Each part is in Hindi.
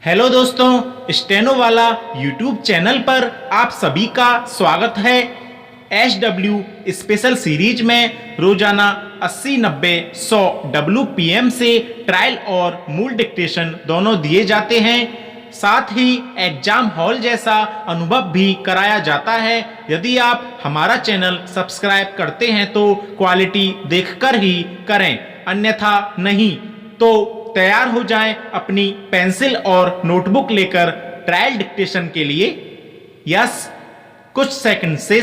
हेलो दोस्तों, स्टेनो वाला यूट्यूब चैनल पर आप सभी का स्वागत है। SW स्पेशल सीरीज में रोजाना 80, 90, 100 WPM से ट्रायल और मूल डिक्टेशन दोनों दिए जाते हैं। साथ ही एग्जाम हॉल जैसा अनुभव भी कराया जाता है। यदि आप हमारा चैनल सब्सक्राइब करते हैं तो क्वालिटी देखकर ही करें, अन्यथा नहीं। तो तैयार हो जाएं अपनी पेंसिल और नोटबुक लेकर ट्रायल डिक्टेशन के लिए। यस, कुछ सेकंड से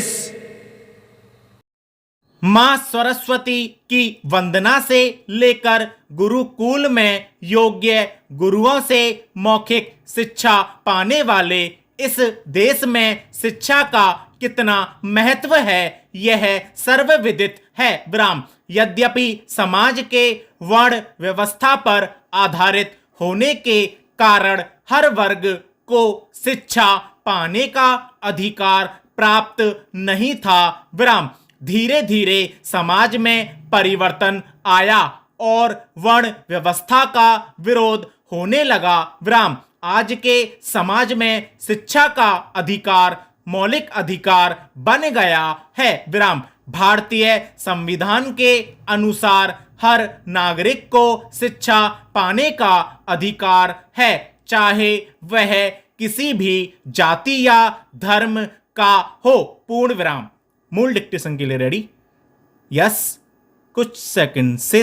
मां सरस्वती की वंदना से लेकर गुरुकुल में योग्य गुरुओं से मौखिक शिक्षा पाने वाले इस देश में शिक्षा का कितना महत्व है, यह सर्वविदित है। ब्राह्म यद्यपि समाज के वर्ण व्यवस्था पर आधारित होने के कारण हर वर्ग को शिक्षा पाने का अधिकार प्राप्त नहीं था, ब्राह्म धीरे धीरे समाज में परिवर्तन आया और वर्ण व्यवस्था का विरोध होने लगा। ब्राह्म आज के समाज में शिक्षा का अधिकार मौलिक अधिकार बन गया है। ब्राह्म भारतीय संविधान के अनुसार हर नागरिक को शिक्षा पाने का अधिकार है, चाहे वह किसी भी जाति या धर्म का हो। पूर्ण विराम। मूल डिक्टेशन के लिए रेडी? यस, कुछ सेकंड से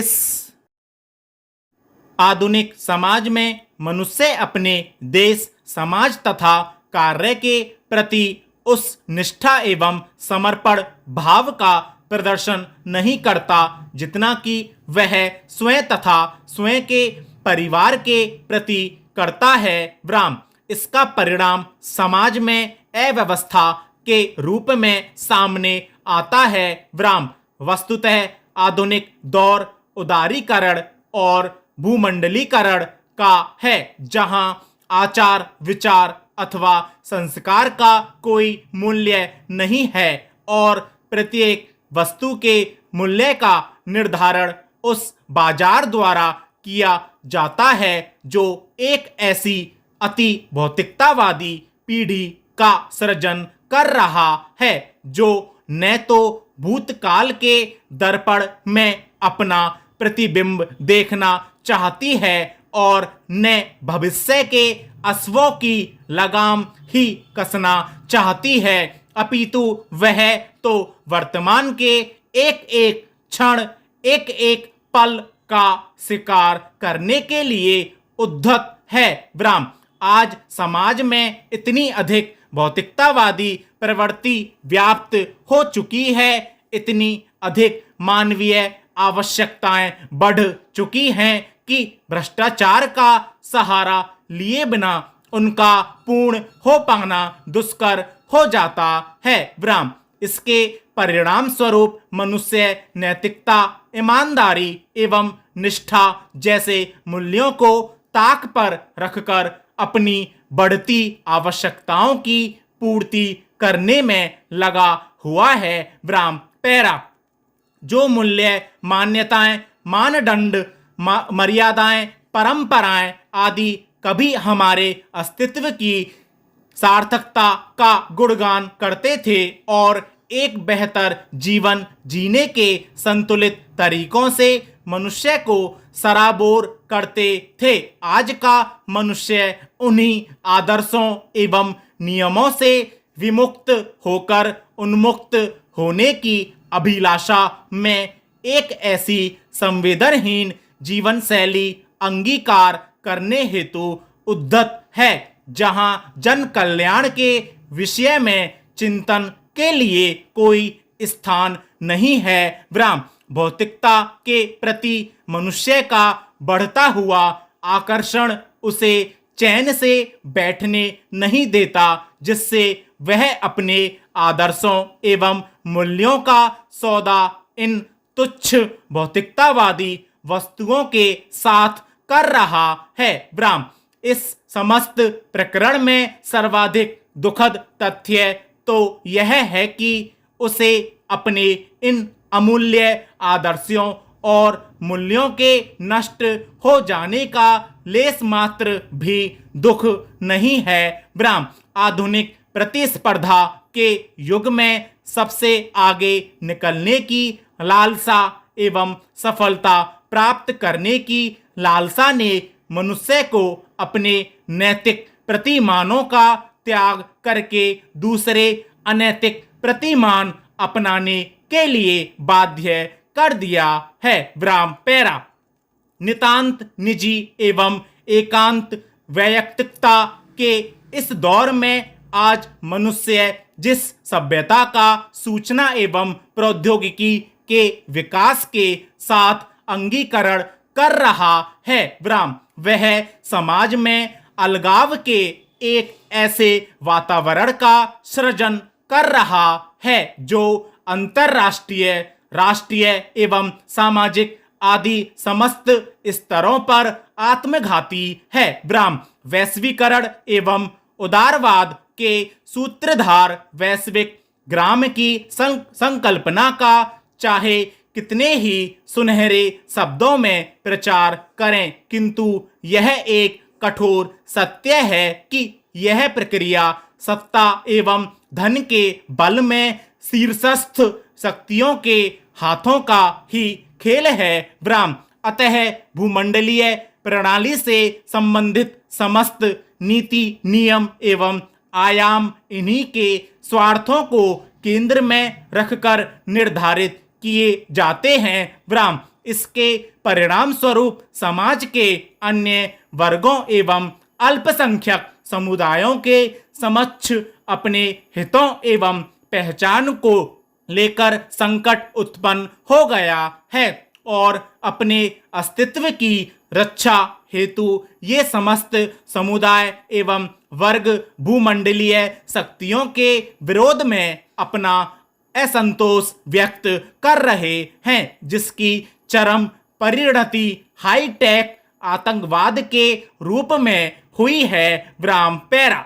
आधुनिक समाज में मनुष्य अपने देश, समाज तथा कार्य के प्रति उस निष्ठा एवं समर्पण भाव का प्रदर्शन नहीं करता जितना कि वह स्वयं तथा स्वयं के परिवार के प्रति करता है। ब्राह्म इसका परिणाम समाज में अव्यवस्था के रूप में सामने आता है। ब्राह्म वस्तुतः आधुनिक दौर उदारीकरण और भूमंडलीकरण का है, जहां आचार विचार अथवा संस्कार का कोई मूल्य नहीं है और प्रत्येक वस्तु के मूल्य का निर्धारण उस बाजार द्वारा किया जाता है जो एक ऐसी अति भौतिकतावादी पीढ़ी का सृजन कर रहा है जो न तो भूतकाल के दर्पण में अपना प्रतिबिंब देखना चाहती है और न भविष्य के अश्वों की लगाम ही कसना चाहती है, अपितु वह तो वर्तमान के एक एक क्षण, एक एक पल का शिकार करने के लिए उद्धत है। ब्राह्म आज समाज में इतनी अधिक भौतिकतावादी प्रवृत्ति व्याप्त हो चुकी है, इतनी अधिक मानवीय आवश्यकताएं बढ़ चुकी हैं कि भ्रष्टाचार का सहारा लिए बिना उनका पूर्ण हो पाना दुष्कर हो जाता है। ब्राह्म इसके परिणाम स्वरूप मनुष्य नैतिकता, ईमानदारी एवं निष्ठा जैसे मूल्यों को ताक पर रखकर अपनी बढ़ती आवश्यकताओं की पूर्ति करने में लगा हुआ है। ब्राह्म पैरा जो मूल्य, मान्यताएं, मानदंड, मर्यादाएं, परंपराएं आदि कभी हमारे अस्तित्व की सार्थकता का गुणगान करते थे और एक बेहतर जीवन जीने के संतुलित तरीकों से मनुष्य को सराबोर करते थे, आज का मनुष्य उन्हीं आदर्शों एवं नियमों से विमुक्त होकर उन्मुक्त होने की अभिलाषा में एक ऐसी संवेदनहीन जीवन शैली अंगीकार करने हेतु उद्धत है जहां जन कल्याण के विषय में चिंतन के लिए कोई स्थान नहीं है। ब्राह्म भौतिकता के प्रति मनुष्य का बढ़ता हुआ आकर्षण उसे चैन से बैठने नहीं देता, जिससे वह अपने आदर्शों एवं मूल्यों का सौदा इन तुच्छ भौतिकतावादी वस्तुओं के साथ कर रहा है। ब्राह्म इस समस्त प्रकरण में सर्वाधिक दुखद तथ्य तो यह है कि उसे अपने इन अमूल्य आदर्शों और मूल्यों के नष्ट हो जाने का लेस मात्र भी दुख नहीं है। ब्राह्म आधुनिक प्रतिस्पर्धा के युग में सबसे आगे निकलने की लालसा एवं सफलता प्राप्त करने की लालसा ने मनुष्य को अपने नैतिक प्रतिमानों का त्याग करके दूसरे अनैतिक प्रतिमान अपनाने के लिए बाध्य कर दिया है। ब्राह्म पैरा नितांत निजी एवं एकांत वैयक्तिकता के इस दौर में आज मनुष्य जिस सभ्यता का सूचना एवं प्रौद्योगिकी के विकास के साथ अंगीकरण कर रहा है, ब्राह्म वह समाज में अलगाव के एक ऐसे वातावरण का सृजन कर रहा है जो अंतरराष्ट्रीय, राष्ट्रीय एवं सामाजिक आदि समस्त स्तरों पर आत्मघाती है। ब्राह्म वैश्वीकरण एवं उदारवाद के सूत्रधार वैश्विक ग्राम की संकल्पना का चाहे कितने ही सुनहरे शब्दों में प्रचार करें, किंतु यह एक कठोर सत्य है कि यह प्रक्रिया सत्ता एवं धन के बल में शीर्षस्थ शक्तियों के हाथों का ही खेल है। ब्राह्म अतः भूमंडलीय प्रणाली से संबंधित समस्त नीति, नियम एवं आयाम इन्हीं के स्वार्थों को केंद्र में रखकर निर्धारित किए जाते हैं। ब्राह्म इसके परिणाम स्वरूप समाज के अन्य वर्गों एवं अल्पसंख्यक समुदायों के समक्ष अपने हितों एवं पहचान को लेकर संकट उत्पन्न हो गया है और अपने अस्तित्व की रक्षा हेतु ये समस्त समुदाय एवं वर्ग भूमंडलीय शक्तियों के विरोध में अपना असंतोष व्यक्त कर रहे हैं, जिसकी चरम परिणति हाईटेक आतंकवाद के रूप में हुई है। ब्राह्म पैरा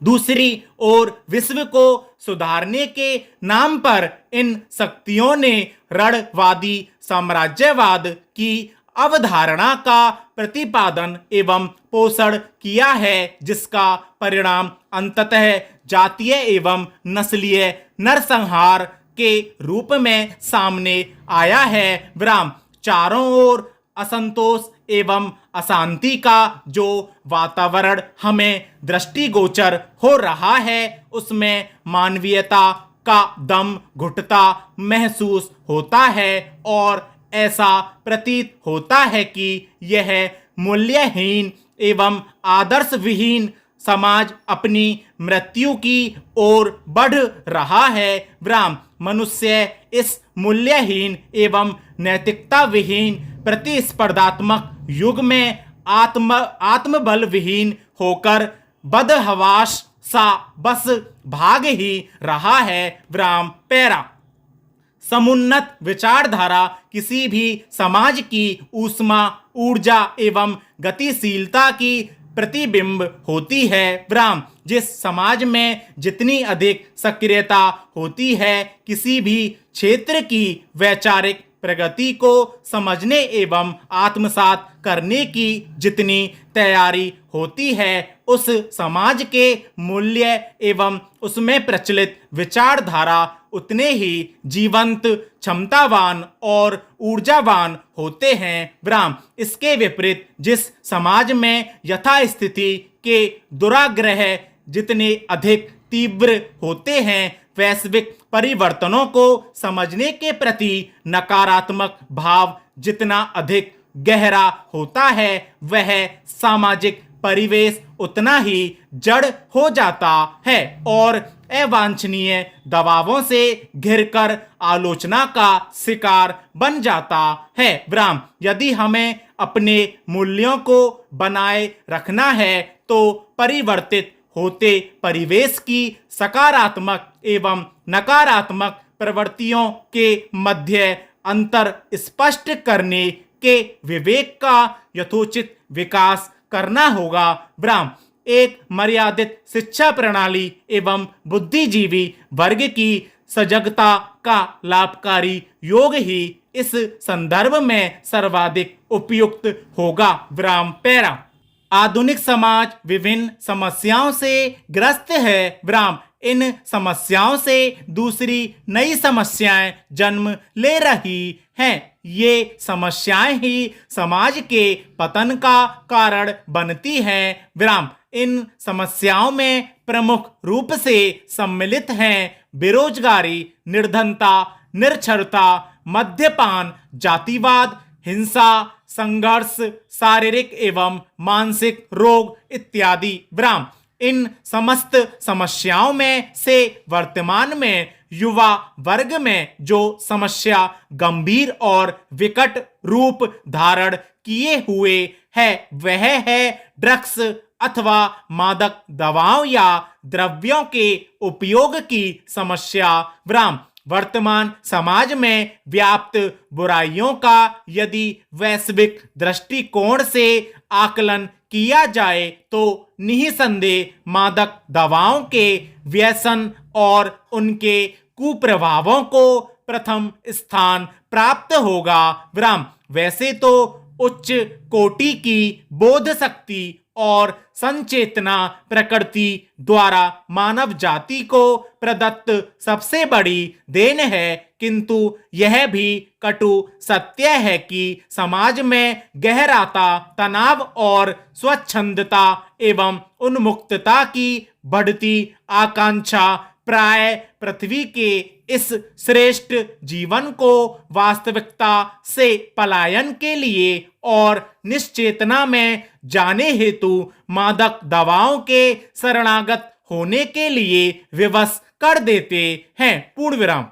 दूसरी ओर विश्व को सुधारने के नाम पर इन शक्तियों ने रणवादी साम्राज्यवाद की अवधारणा का प्रतिपादन एवं पोषण किया है, जिसका परिणाम अंततः जातीय एवं नस्लीय नरसंहार के रूप में सामने आया है। ब्राह्म चारों ओर असंतोष एवं अशांति का जो वातावरण हमें दृष्टिगोचर हो रहा है, उसमें मानवीयता का दम घुटता महसूस होता है और ऐसा प्रतीत होता है कि यह मूल्यहीन एवं आदर्श विहीन समाज अपनी मृत्यु की ओर बढ़ रहा है। ब्राह्म मनुष्य इस मूल्यहीन एवं नैतिकता विहीन प्रतिस्पर्धात्मक युग में आत्मबल विहीन होकर बदहवास सा बस भाग ही रहा है। ब्राह्म पैरा समुन्नत विचारधारा किसी भी समाज की ऊष्मा, ऊर्जा एवं गतिशीलता की प्रतिबिंब होती है। ब्राह्म जिस समाज में जितनी अधिक सक्रियता होती है, किसी भी क्षेत्र की वैचारिक प्रगति को समझने एवं आत्मसात करने की जितनी तैयारी होती है, उस समाज के मूल्य एवं उसमें प्रचलित विचारधारा उतने ही जीवंत, क्षमतावान और ऊर्जावान होते हैं। ब्राह्म इसके विपरीत जिस समाज में यथास्थिति के दुराग्रह जितने अधिक तीव्र होते हैं, वैश्विक परिवर्तनों को समझने के प्रति नकारात्मक भाव जितना अधिक गहरा होता है, वह सामाजिक परिवेश उतना ही जड़ हो जाता है और अवांछनीय दबावों से घिरकर आलोचना का शिकार बन जाता है। ब्राह्म यदि हमें अपने मूल्यों को बनाए रखना है, तो परिवर्तित होते परिवेश की सकारात्मक एवं नकारात्मक प्रवृत्तियों के मध्य अंतर स्पष्ट करने के विवेक का यथोचित विकास करना होगा। ब्राह्म एक मर्यादित शिक्षा प्रणाली एवं बुद्धिजीवी वर्ग की सजगता का लाभकारी योग ही इस संदर्भ में सर्वाधिक उपयुक्त होगा। विराम पैरा। आधुनिक समाज विभिन्न समस्याओं से ग्रस्त है। विराम। इन समस्याओं से दूसरी नई समस्याएं जन्म ले रही हैं। ये समस्याएं ही समाज के पतन का कारण बनती हैं। विराम। इन समस्याओं में प्रमुख रूप से सम्मिलित हैं बेरोजगारी, निर्धनता, निरक्षरता, मद्यपान, जातिवाद, हिंसा, संघर्ष, शारीरिक एवं मानसिक रोग इत्यादि। विराम। इन समस्त समस्याओं में से वर्तमान में युवा वर्ग में जो समस्या गंभीर और विकट रूप धारण किए हुए है वह है ड्रग्स अथवा मादक दवाओं या द्रव्यों के उपयोग की समस्या। विराम। वर्तमान समाज में व्याप्त बुराइयों का यदि वैश्विक दृष्टिकोण से आकलन किया जाए तो निसंदेह मादक दवाओं के व्यसन और उनके कुप्रभावों को प्रथम स्थान प्राप्त होगा। विराम। वैसे तो उच्च कोटि की बोध शक्ति और संचेतना प्रकृति द्वारा मानव जाति को प्रदत्त सबसे बड़ी देन है, किंतु यह भी कटु सत्य है कि समाज में गहराता तनाव और स्वच्छंदता एवं उन्मुक्तता की बढ़ती आकांक्षा प्राय पृथ्वी के इस श्रेष्ठ जीवन को वास्तविकता से पलायन के लिए और निश्चेतना में जाने हेतु मादक दवाओं के शरणागत होने के लिए विवश कर देते हैं। पूर्ण विराम।